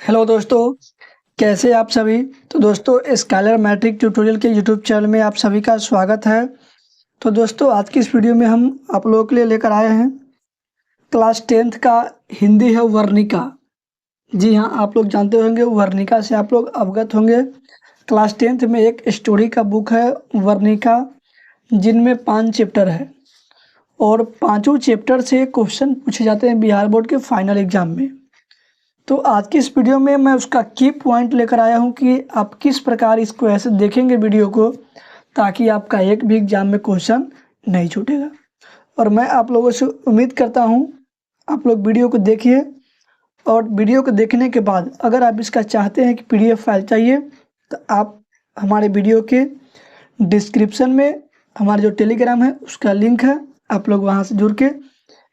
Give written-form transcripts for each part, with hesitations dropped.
Hello दोस्तों, कैसे आप सभी। तो दोस्तों, स्कालर मैट्रिक ट्यूटोरियल के यूट्यूब चैनल में आप सभी का स्वागत है। तो दोस्तों, आज की इस वीडियो में हम आप लोगों के लिए लेकर आए हैं क्लास 10th का हिंदी है वर्णिका। जी हाँ, आप लोग जानते होंगे, वर्णिका से आप लोग अवगत होंगे। क्लास 10th में एक स्टोरी का बुक है वर्णिका, जिनमें 5 चैप्टर है और पाँचों चैप्टर से क्वेश्चन पूछे जाते हैं बिहार बोर्ड के फाइनल एग्जाम में। तो आज की इस वीडियो में मैं उसका की पॉइंट लेकर आया हूं कि आप किस प्रकार इसको ऐसे देखेंगे वीडियो को, ताकि आपका एक भी एग्जाम में क्वेश्चन नहीं छूटेगा। और मैं आप लोगों से उम्मीद करता हूं आप लोग वीडियो को देखिए, और वीडियो को देखने के बाद अगर आप इसका चाहते हैं कि PDF फाइल चाहिए, तो आप हमारे वीडियो के डिस्क्रिप्शन में हमारा जो टेलीग्राम है उसका लिंक है, आप लोग वहाँ से जुड़ के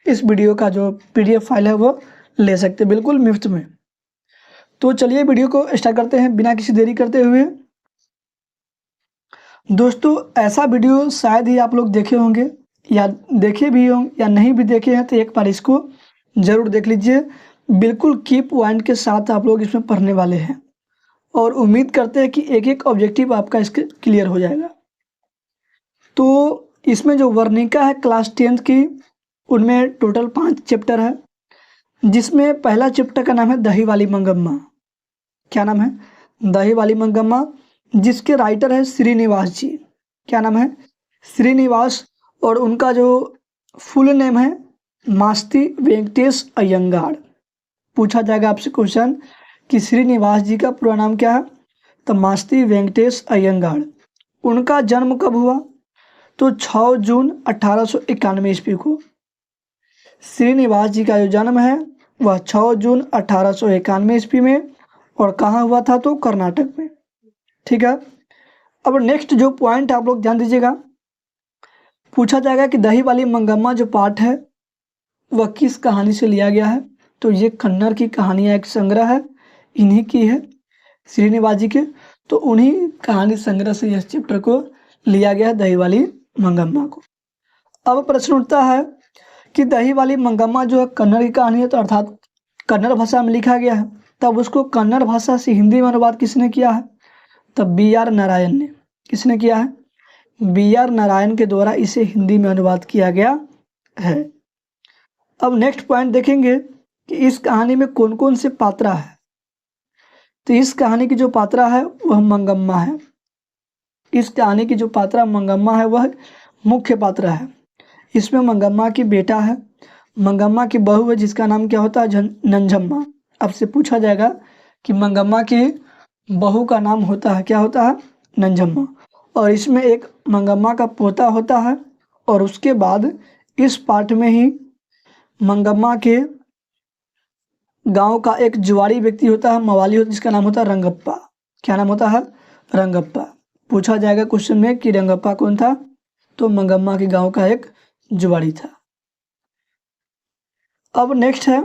इस वीडियो का जो PDF फाइल है वो ले सकते हैं, बिल्कुल मुफ्त में। तो चलिए वीडियो को स्टार्ट करते हैं बिना किसी देरी करते हुए। दोस्तों, ऐसा वीडियो शायद ही आप लोग देखे होंगे, या देखे भी हों या नहीं भी देखे हैं, तो एक बार इसको ज़रूर देख लीजिए। बिल्कुल की पॉइंट के साथ आप लोग इसमें पढ़ने वाले हैं, और उम्मीद करते हैं कि एक एक ऑब्जेक्टिव आपका इसके क्लियर हो जाएगा। तो इसमें जो वर्णिका है क्लास 10th की, उनमें टोटल 5 चैप्टर है, जिसमें पहला चैप्टर का नाम है दही वाली मंगम्मा। क्या नाम है? दही वाली मंगम्मा, जिसके राइटर है श्रीनिवास जी। क्या नाम है? श्रीनिवास। और उनका जो फुल नेम है मास्ती वेंकटेश अयंगार। पूछा जाएगा आपसे क्वेश्चन कि श्रीनिवास जी का पूरा नाम क्या है, तो मास्ती वेंकटेश अयंगार। उनका जन्म कब हुआ? तो 6 जून 1891 ईस्वी को। श्रीनिवास जी का जो जन्म है वह 6 जून 1891 ईस्वी में, और कहाँ हुआ था? तो कर्नाटक में। ठीक है। अब नेक्स्ट जो पॉइंट आप लोग ध्यान दीजिएगा, पूछा जाएगा कि दही वाली मंगम्मा जो पाठ है वह किस कहानी से लिया गया है। तो ये कन्नड़ की कहानियाँ एक संग्रह है, इन्हीं की है, श्रीनिवास जी के। तो उन्हीं कहानी संग्रह से इस चैप्टर को लिया गया है, दही वाली मंगम्मा को। अब प्रश्न उठता है कि दही वाली मंगम्मा जो है कन्नड़ की कहानी है, तो अर्थात कन्नड़ भाषा में लिखा गया है, तब उसको कन्नड़ भाषा से हिंदी में अनुवाद किसने किया है? तब BR नारायण ने। किसने किया है? BR नारायण के द्वारा इसे हिंदी में अनुवाद किया गया है। अब नेक्स्ट पॉइंट देखेंगे कि इस कहानी में कौन कौन से पात्रा है। तो इस कहानी की जो पात्रा है वह मंगम्मा है। इस कहानी की जो पात्रा मंगम्मा है वह मुख्य पात्र है। इसमें मंगम्मा की बेटा है, मंगम्मा की बहू है, जिसका नाम क्या होता है? नंझम्मा। आपसे पूछा जाएगा कि मंगम्मा की बहू का नाम होता है, क्या होता है? नंझम्मा। और इसमें एक मंगम्मा का पोता होता है, और उसके बाद इस पाठ में ही मंगम्मा के गांव का एक जुआरी व्यक्ति होता है, मवाली होता है, जिसका नाम होता है रंगप्पा। क्या नाम होता है? रंगप्पा। पूछा जाएगा क्वेश्चन में कि रंगप्पा कौन था? तो मंगम्मा के गांव का एक जुआरी था। अब नेक्स्ट है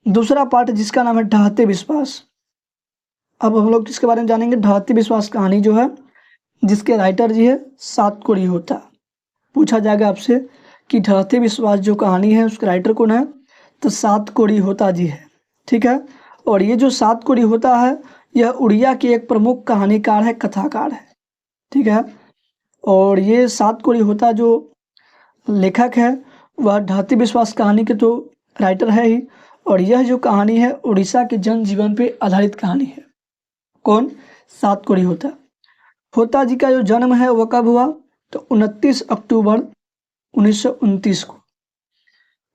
दूसरा पार्ट, जिसका नाम है ढहते विश्वास। अब हम लोग किसके बारे में जानेंगे? ढहते विश्वास कहानी जो है, जिसके राइटर जी है सातकोड़ी होता। पूछा जाएगा आपसे कि ढहते विश्वास जो कहानी है उसके राइटर कौन है? तो सातकोड़ी होता जी है। ठीक है। और ये जो सातकोड़ी होता है यह उड़िया के एक प्रमुख कहानीकार है, कथाकार है। ठीक है। और ये सातकोड़ी होता जो लेखक है वह ढहते विश्वास कहानी के तो राइटर है ही, और यह जो कहानी है उड़ीसा के जनजीवन पे आधारित कहानी है। कौन? सातकोड़ी होता। होता जी का जो जन्म है वह कब हुआ? तो 29 अक्टूबर 1929 को।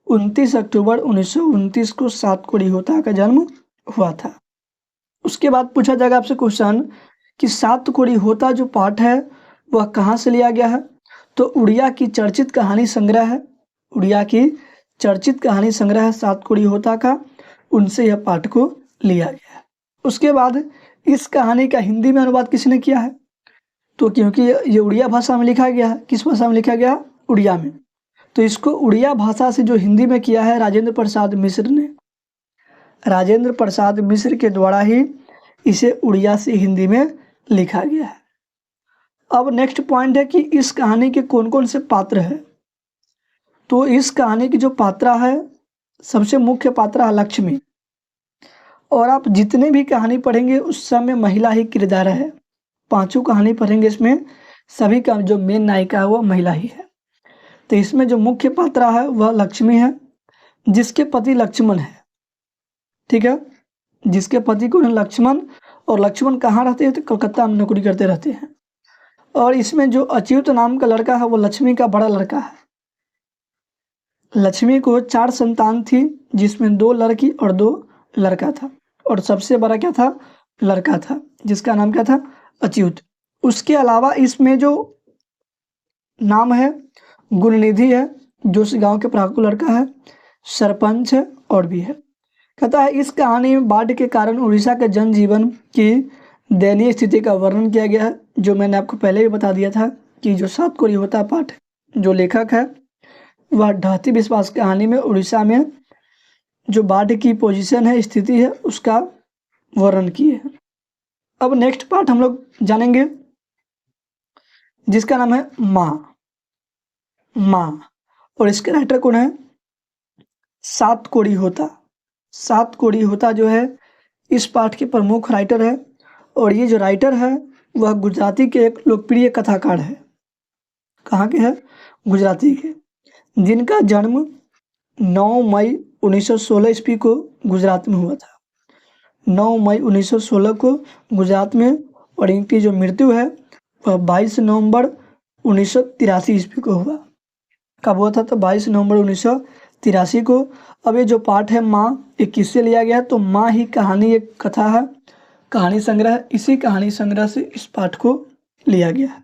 29 अक्टूबर 1929 को सातकोड़ी होता का जन्म हुआ था। उसके बाद पूछा जाएगा आपसे क्वेश्चन कि सातकोड़ी होता जो पाठ है वह कहाँ से लिया गया है? तो उड़िया की चर्चित कहानी संग्रह है, उड़िया की चर्चित कहानी संग्रह है सातकोड़ी होता का, उनसे यह पाठ को लिया गया है। उसके बाद इस कहानी का हिंदी में अनुवाद किसने किया है? तो क्योंकि ये उड़िया भाषा में लिखा गया है, किस भाषा में लिखा गया? उड़िया में। तो इसको उड़िया भाषा से जो हिंदी में किया है राजेंद्र प्रसाद मिश्र ने। राजेंद्र प्रसाद मिश्र के द्वारा ही इसे उड़िया से हिंदी में लिखा गया है। अब नेक्स्ट पॉइंट है कि इस कहानी के कौन कौन से पात्र हैं। तो इस कहानी की जो पात्रा है, सबसे मुख्य पात्रा है लक्ष्मी। और आप जितने भी कहानी पढ़ेंगे उस सब में महिला ही किरदार है। 5 कहानी पढ़ेंगे इसमें सभी का जो मेन नायिका है वो महिला ही है। तो इसमें जो मुख्य पात्रा है वह लक्ष्मी है, जिसके पति लक्ष्मण है। ठीक है, जिसके पति कौन है? लक्ष्मण। और लक्ष्मण कहाँ रहते हैं? तो कलकत्ता में नौकरी करते रहते हैं। और इसमें जो अच्युत नाम का लड़का है वो लक्ष्मी का बड़ा लड़का है। लक्ष्मी को 4 संतान थी, जिसमें 2 लड़की और 2 लड़का था, और सबसे बड़ा क्या था? लड़का था, जिसका नाम क्या था? अच्युत। उसके अलावा इसमें जो नाम है गुणनिधि है, जो उस गांव के पढ़ाकू लड़का है, सरपंच है और भी है। कहता है इस कहानी में बाढ़ के कारण उड़ीसा के जनजीवन की दयनीय स्थिति का वर्णन किया गया है। जो मैंने आपको पहले भी बता दिया था कि जो 7 कोरी होता पाठ जो लेखक है वह ढाती विश्वास कहानी में उड़ीसा में जो बाढ़ की पोजीशन है, स्थिति है, उसका वर्णन किए हैं। अब नेक्स्ट पार्ट हम लोग जानेंगे जिसका नाम है माँ। और इसके राइटर कौन है? 7 कोरी होता। 7 कोरी होता जो है इस पाठ के प्रमुख राइटर है। और ये जो राइटर है वह गुजराती के एक लोकप्रिय कथाकार है। कहाँ के है? गुजराती के, जिनका जन्म 9 मई 1916 ईस्वी को गुजरात में हुआ था। 9 मई 1916 को गुजरात में। और इनकी जो मृत्यु है वह 22 नवंबर 1983 ईस्वी को हुआ। कब हुआ था? तो 22 नवंबर 1983 को। अब ये जो पाठ है माँ, ये किससे लिया गया है? तो माँ ही कहानी एक कथा है, कहानी संग्रह। इसी कहानी संग्रह से इस पाठ को लिया गया है।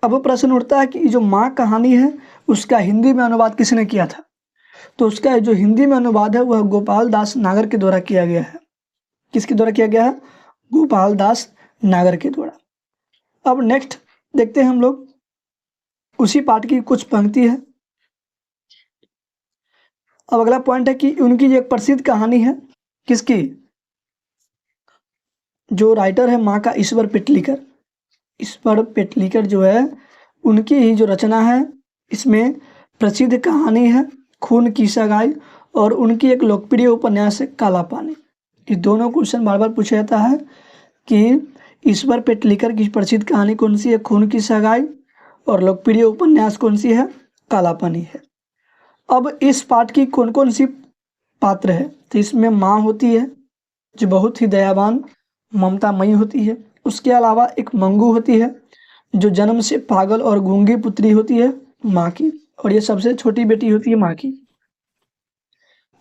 अब प्रश्न उठता है कि जो माँ कहानी है उसका हिंदी में अनुवाद किसने किया था? तो उसका जो हिंदी में अनुवाद है वह गोपाल दास नागर के द्वारा किया गया है। किसके द्वारा किया गया है? गोपाल दास नागर के द्वारा। अब नेक्स्ट देखते हैं हम लोग उसी पाठ की कुछ पंक्ति है। अब अगला पॉइंट है कि उनकी जो एक प्रसिद्ध कहानी है, किसकी? जो राइटर है माँ का ईश्वर पेटलीकर। ईश्वर पेटलीकर जो है उनकी ही जो रचना है, इसमें प्रसिद्ध कहानी है खून की सगाई, और उनकी एक लोकप्रिय उपन्यास है काला पानी। ये दोनों क्वेश्चन बार बार पूछा जाता है कि ईश्वर पेटलीकर की प्रसिद्ध कहानी कौन सी है? खून की सगाई। और लोकप्रिय उपन्यास कौन सी है? काला पानी है। अब इस पाठ की कौन कौन सी पात्र है? तो इसमें माँ होती है जो बहुत ही दयावान ममतामयी होती है। उसके अलावा एक मंगू होती है जो जन्म से पागल और गूंगी पुत्री होती है माँ की, और ये सबसे छोटी बेटी होती है माँ की।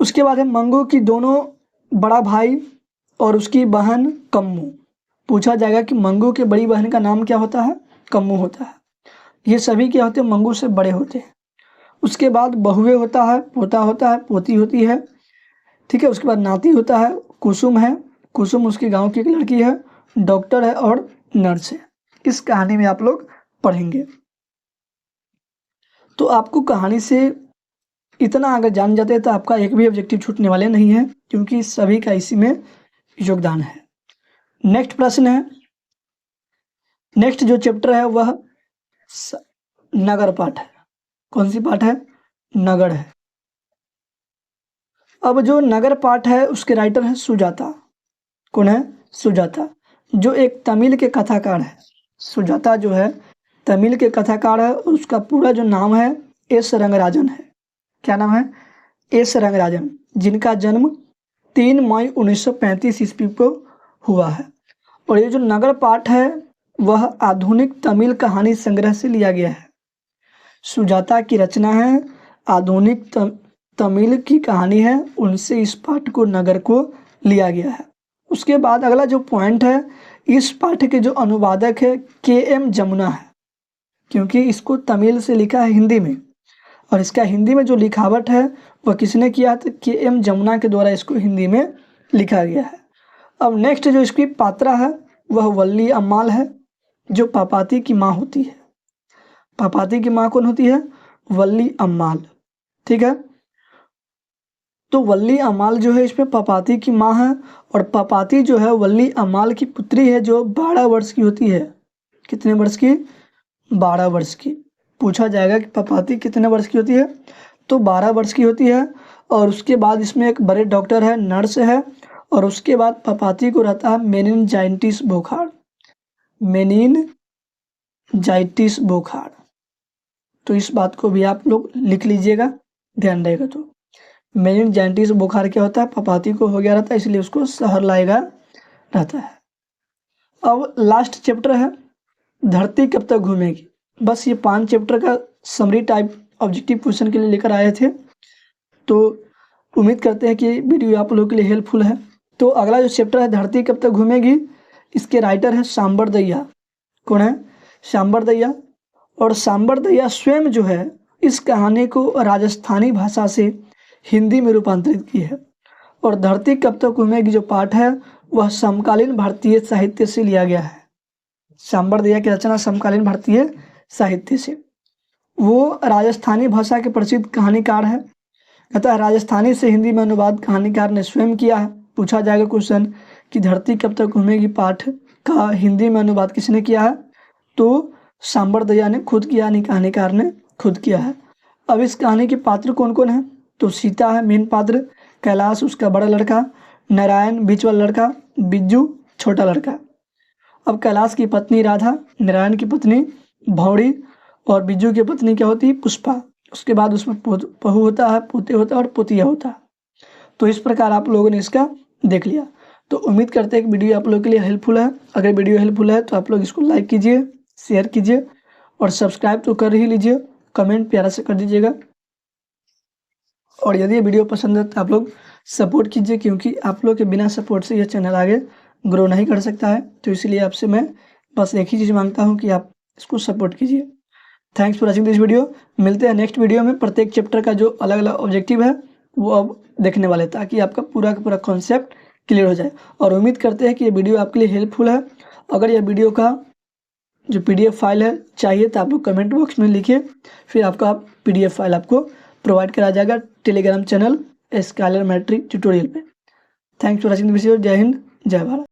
उसके बाद है मंगू की दोनों बड़ा भाई और उसकी बहन कम्मू। पूछा जाएगा कि मंगू के बड़ी बहन का नाम क्या होता है? कम्मू होता है। ये सभी क्या होते हैं? मंगू से बड़े होते हैं। उसके बाद बहुए होता है, पोता होता है, पोती होती है। ठीक है, उसके बाद नाती होता है, कुसुम है। कुसुम उसके गांव की एक लड़की है, डॉक्टर है और नर्स है। इस कहानी में आप लोग पढ़ेंगे। तो आपको कहानी से इतना अगर जान जाते हैं तो आपका एक भी ऑब्जेक्टिव छूटने वाले नहीं है, क्योंकि सभी का इसी में योगदान है। नेक्स्ट प्रश्न है, नेक्स्ट जो चैप्टर है वह नगर पाठ है। कौन सी पाठ है? नगर है। अब जो नगर पाठ है उसके राइटर है सुजाता। कौन है? सुजाता, जो एक तमिल के कथाकार है। सुजाता जो है तमिल के कथाकार है, और उसका पूरा जो नाम है एस रंगराजन है। क्या नाम है? एस रंगराजन, जिनका जन्म 3 मई 1935 ईस्वी को हुआ है। और ये जो नगर पाठ है वह आधुनिक तमिल कहानी संग्रह से लिया गया है। सुजाता की रचना है, आधुनिक तमिल की कहानी है, उनसे इस पाठ को नगर को लिया गया है। उसके बाद अगला जो पॉइंट है, इस पाठ के जो अनुवादक है KM जमुना है, क्योंकि इसको तमिल से लिखा है हिंदी में, और इसका हिंदी में जो लिखावट है वह किसने किया? तो KM जमुना के द्वारा इसको हिंदी में लिखा गया है। अब नेक्स्ट जो इसकी पात्रा है वह वल्ली अम्माल है, जो पापाती की माँ होती है। पापाती की माँ कौन होती है? वल्ली अम्माल। ठीक है, तो वल्ली अम्माल जो है इसमें पापाती की माँ है, और पापाती जो है वल्ली अम्माल की पुत्री है, जो 12 वर्ष की होती है। कितने वर्ष की? 12 वर्ष की। पूछा जाएगा कि पापाती कितने वर्ष की होती है? तो 12 वर्ष की होती है। और उसके बाद इसमें एक बड़े डॉक्टर है, नर्स है, और उसके बाद पपाती को रहता है मेनिनजाइटिस बुखार, मेनिनजाइटिस बुखार। तो इस बात को भी आप लोग लिख लीजिएगा, ध्यान रहेगा। तो मेनिनजाइटिस बुखार क्या होता है, पपाती को हो गया रहता है, इसलिए उसको सहर लाएगा रहता है। अब लास्ट चैप्टर है धरती कब तक घूमेगी। बस ये 5 चैप्टर का समरी टाइप ऑब्जेक्टिव क्वेश्चन के लिए लेकर आए थे। तो उम्मीद करते हैं कि वीडियो आप लोगों के लिए हेल्पफुल है। तो अगला जो चैप्टर है धरती कब तक घूमेगी, इसके राइटर है सांबर दहिया। कौन है, सांबर दहिया। और सांबर दहिया स्वयं जो है इस कहानी को राजस्थानी भाषा से हिंदी में रूपांतरित की है। और धरती कब तक घूमेगी जो पाठ है वह समकालीन भारतीय साहित्य से लिया गया है। सांबर दहिया की रचना समकालीन भारतीय साहित्य से। वो राजस्थानी भाषा के प्रसिद्ध कहानीकार है। कहता है राजस्थानी से हिंदी में अनुवाद कहानीकार ने स्वयं किया है। पूछा जाएगा क्वेश्चन कि धरती कब तक घूमेगी पाठ का हिंदी में अनुवाद किसने किया है, तो सांबर दहिया ने खुद किया, यानी कहानीकार ने खुद किया है। अब इस कहानी के पात्र कौन कौन है, तो सीता है मेन पात्र, कैलाश उसका बड़ा लड़का, नारायण बीच वाला लड़का, बिज्जू छोटा लड़का। अब कैलाश की पत्नी राधा, नारायण की पत्नी भौरी और बिज्जू की पत्नी क्या होती है, पुष्पा। उसके बाद उसमें बहू होता है, पोते होता है और पोतिया होता है। तो इस प्रकार आप लोगों ने इसका देख लिया। तो उम्मीद करते हैं कि वीडियो आप लोगों के लिए हेल्पफुल है। अगर वीडियो हेल्पफुल है तो आप लोग इसको लाइक कीजिए, शेयर कीजिए और सब्सक्राइब तो कर ही लीजिए, कमेंट प्यारा से कर दीजिएगा। और यदि ये वीडियो पसंद है तो आप लोग सपोर्ट कीजिए, क्योंकि आप लोग के बिना सपोर्ट से यह चैनल आगे ग्रो नहीं कर सकता है। तो इसलिए आपसे मैं बस एक ही चीज़ मांगता हूँ कि आप इसको सपोर्ट कीजिए। Thanks for watching this video. मिलते हैं नेक्स्ट वीडियो में। प्रत्येक चैप्टर का जो अलग अलग ऑब्जेक्टिव है वो अब देखने वाले, ताकि आपका पूरा का पूरा कॉन्सेप्ट क्लियर हो जाए। और उम्मीद करते हैं कि ये वीडियो आपके लिए हेल्पफुल है। अगर यह वीडियो का जो PDF फाइल है चाहिए तो आप लोग कमेंट बॉक्स में लिखिए, फिर आपका PDF फाइल आपको प्रोवाइड करा जाएगा Telegram channel Skyler matric tutorial पे। Thanks for watching this video. जय हिंद, जय भारत।